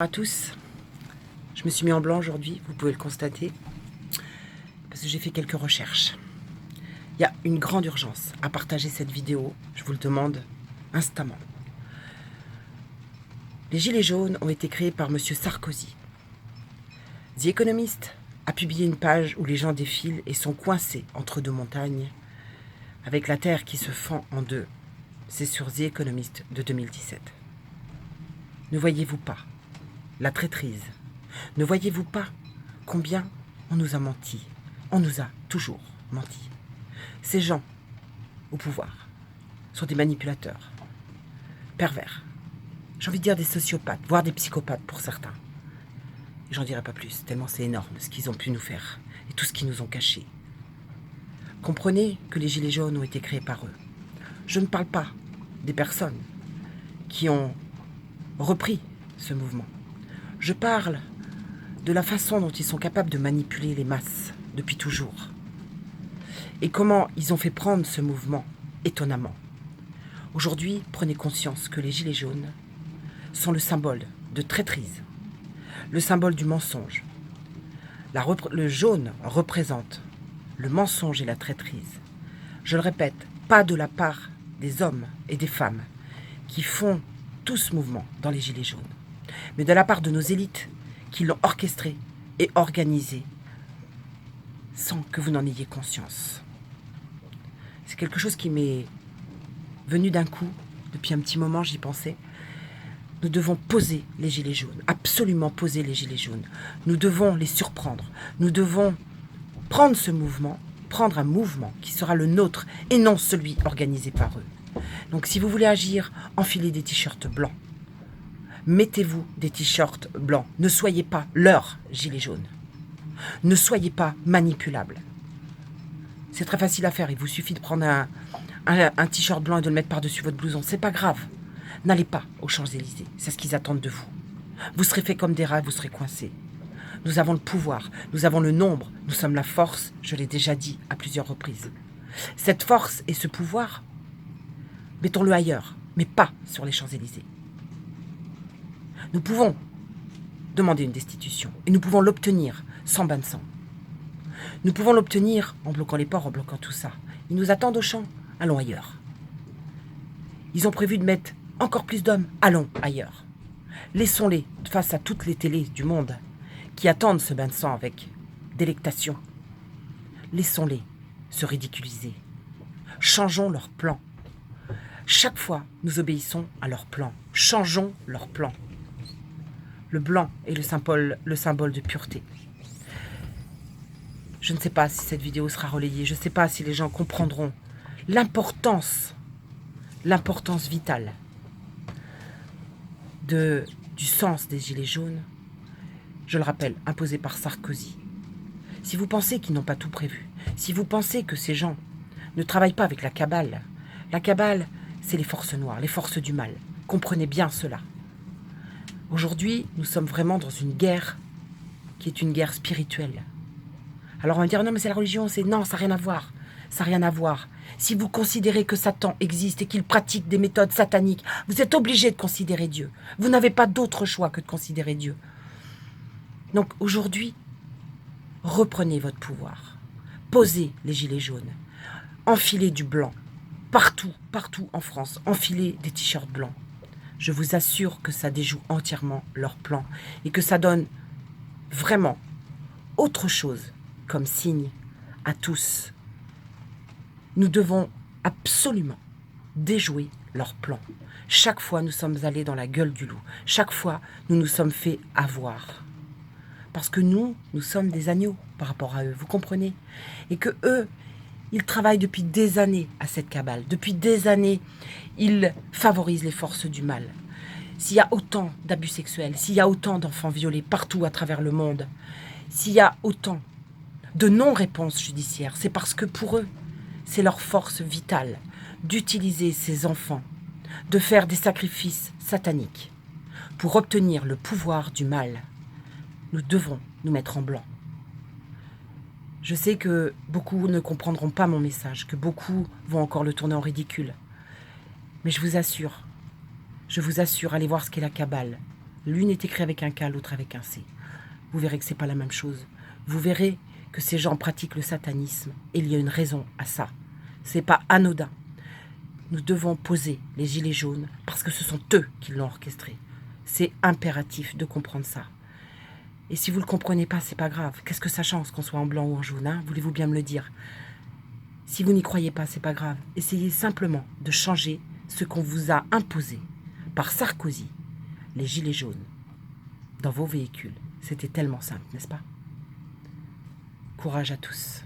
À tous, je me suis mis en blanc aujourd'hui, vous pouvez le constater, parce que j'ai fait quelques recherches. Il y a une grande urgence à partager cette vidéo, je vous le demande instamment. Les Gilets jaunes ont été créés par M. Sarkozy. The Economist a publié une page où les gens défilent et sont coincés entre deux montagnes, avec la terre qui se fend en deux. C'est sur The Economist de 2017. Ne voyez-vous pas la traîtrise? Ne voyez-vous pas combien on nous a menti? On nous a toujours menti. Ces gens au pouvoir sont des manipulateurs, pervers, j'ai envie de dire des sociopathes, voire des psychopathes pour certains. Et j'en dirai pas plus, tellement c'est énorme ce qu'ils ont pu nous faire et tout ce qu'ils nous ont caché. Comprenez que les Gilets jaunes ont été créés par eux. Je ne parle pas des personnes qui ont repris ce mouvement. Je parle de la façon dont ils sont capables de manipuler les masses depuis toujours. Et comment ils ont fait prendre ce mouvement étonnamment. Aujourd'hui, prenez conscience que les Gilets jaunes sont le symbole de traîtrise, le symbole du mensonge. Le jaune représente le mensonge et la traîtrise. Je le répète, pas de la part des hommes et des femmes qui font tout ce mouvement dans les Gilets jaunes, mais de la part de nos élites qui l'ont orchestré et organisé sans que vous n'en ayez conscience. C'est quelque chose qui m'est venu d'un coup, depuis un petit moment j'y pensais. Nous devons poser les Gilets jaunes, absolument poser les Gilets jaunes. Nous devons les surprendre, nous devons prendre ce mouvement, prendre un mouvement qui sera le nôtre et non celui organisé par eux. Donc si vous voulez agir, enfilez des t-shirts blancs. Mettez-vous des t-shirts blancs. Ne soyez pas leurs gilets jaunes. Ne soyez pas manipulables. C'est très facile à faire. Il vous suffit de prendre un t-shirt blanc et de le mettre par-dessus votre blouson. C'est pas grave. N'allez pas aux Champs-Élysées. C'est ce qu'ils attendent de vous. Vous serez fait comme des rats, vous serez coincés. Nous avons le pouvoir, nous avons le nombre, nous sommes la force, je l'ai déjà dit à plusieurs reprises. Cette force et ce pouvoir, mettons-le ailleurs, mais pas sur les Champs-Élysées. Nous pouvons demander une destitution et nous pouvons l'obtenir sans bain de sang. Nous pouvons l'obtenir en bloquant les ports, en bloquant tout ça. Ils nous attendent au champ, allons ailleurs. Ils ont prévu de mettre encore plus d'hommes, allons ailleurs. Laissons-les face à toutes les télés du monde qui attendent ce bain de sang avec délectation. Laissons-les se ridiculiser. Changeons leur plan. Chaque fois, nous obéissons à leur plan. Changeons leur plan. Le blanc est le symbole de pureté. Je ne sais pas si cette vidéo sera relayée. Je ne sais pas si les gens comprendront l'importance vitale du sens des Gilets jaunes. Je le rappelle, imposé par Sarkozy. Si vous pensez qu'ils n'ont pas tout prévu, si vous pensez que ces gens ne travaillent pas avec la cabale, c'est les forces noires, les forces du mal. Comprenez bien cela. Aujourd'hui, nous sommes vraiment dans une guerre qui est une guerre spirituelle. Alors on va me dire, non mais c'est la religion, non, ça n'a rien à voir. Ça n'a rien à voir. Si vous considérez que Satan existe et qu'il pratique des méthodes sataniques, vous êtes obligé de considérer Dieu. Vous n'avez pas d'autre choix que de considérer Dieu. Donc aujourd'hui, reprenez votre pouvoir. Posez les gilets jaunes. Enfilez du blanc. Partout en France, enfilez des t-shirts blancs. Je vous assure que ça déjoue entièrement leur plan et que ça donne vraiment autre chose comme signe à tous. Nous devons absolument déjouer leur plan. Chaque fois, nous sommes allés dans la gueule du loup. Chaque fois, nous nous sommes fait avoir. Parce que nous sommes des agneaux par rapport à eux, vous comprenez? Et que eux, ils travaillent depuis des années à cette cabale. Depuis des années, ils favorisent les forces du mal. S'il y a autant d'abus sexuels, s'il y a autant d'enfants violés partout à travers le monde, s'il y a autant de non-réponses judiciaires, c'est parce que pour eux, c'est leur force vitale d'utiliser ces enfants, de faire des sacrifices sataniques pour obtenir le pouvoir du mal. Nous devons nous mettre en blanc. Je sais que beaucoup ne comprendront pas mon message, que beaucoup vont encore le tourner en ridicule. Mais je vous assure, allez voir ce qu'est la cabale. L'une est écrite avec un K, l'autre avec un C. Vous verrez que ce n'est pas la même chose. Vous verrez que ces gens pratiquent le satanisme et il y a une raison à ça. Ce n'est pas anodin. Nous devons poser les gilets jaunes parce que ce sont eux qui l'ont orchestré. C'est impératif de comprendre ça. Et si vous ne le comprenez pas, c'est pas grave. Qu'est-ce que ça change qu'on soit en blanc ou en jaune, hein? Voulez-vous bien me le dire? Si vous n'y croyez pas, c'est pas grave. Essayez simplement de changer ce qu'on vous a imposé par Sarkozy, les gilets jaunes, dans vos véhicules. C'était tellement simple, n'est-ce pas? Courage à tous.